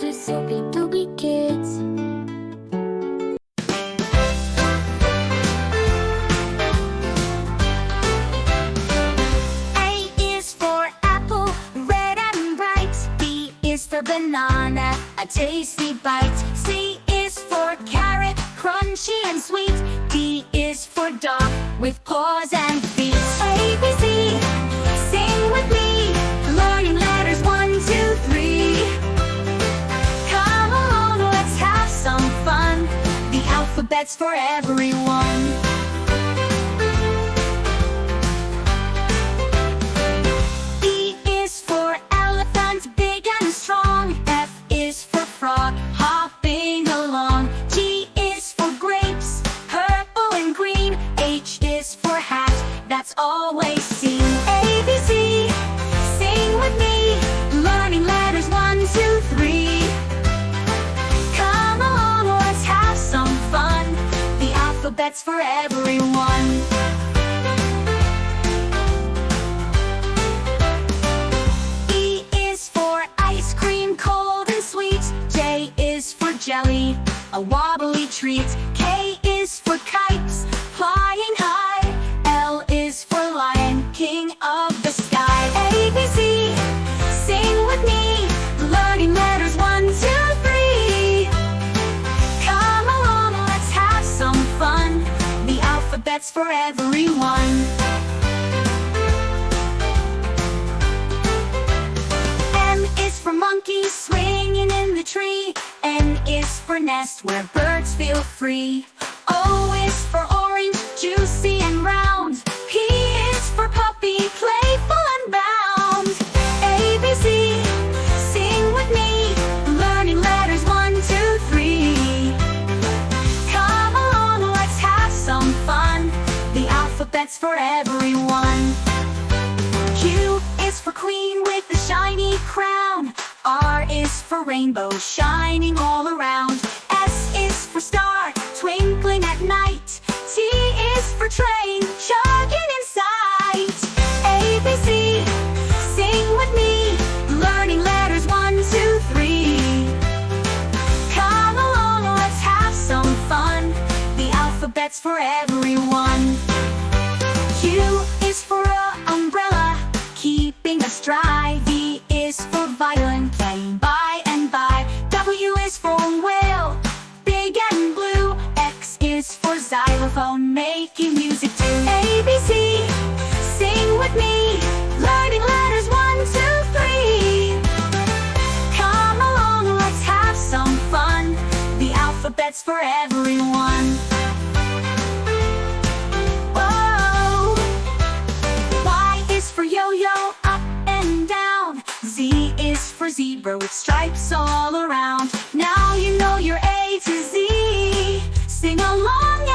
to ZubiDubiKids. A is for apple, red and bright. B is for banana, a tasty bite. C is for carrot, crunchy and sweet. D is for dog, with paws and feet. A, B, C, sing with me, learning letters 1, 2, 3. Come along, let's have some fun. The alphabet's for everyone. E is for elephant, big and strong. F is for frog, hopping along. G is for grapes, purple and green. H is for hat, that's always seen. A, B, C, sing with me, learning letters 1, 2, 3. Come along, let's have some fun. The alphabet's for everyone. E is for ice cream, cold and sweet. J is for jelly, a wobbly treat. K is for kites, flying high. L is for lion, king of the sky. A, B, C, sing with me, learning letters 1, 2, 3. Come along, let's have some fun. The alphabet's for everyone. M is for monkey, swinging in the tree. N is for nest, where birds feel free. O is for orange, juicy and round. P is for puppy, playful and bound. A, B, C, sing with me, learning letters 1, 2, 3. Come along, let's have some fun. The alphabet's for everyone. Q is for queen with a shiny crown. R is for rainbow, shining all around. S is for star, twinkling at night. T is for train, chugging in sight. A, B, C, sing with me, learning letters 1, 2, 3. Come along, let's have some fun. The alphabet's for everyone. U is for umbrella, keeping us dry. V is for violin, playing by and by. W is for whale, big and blue. X is for xylophone, making music too. A, B, C, sing with me, learning letters 1, 2, 3. Come along, let's have some fun. The alphabet's for everyone. Whoa! Y is for yo-yo, up and down. Z is for zebra, with stripes all around. Now you know your A to Z. Sing along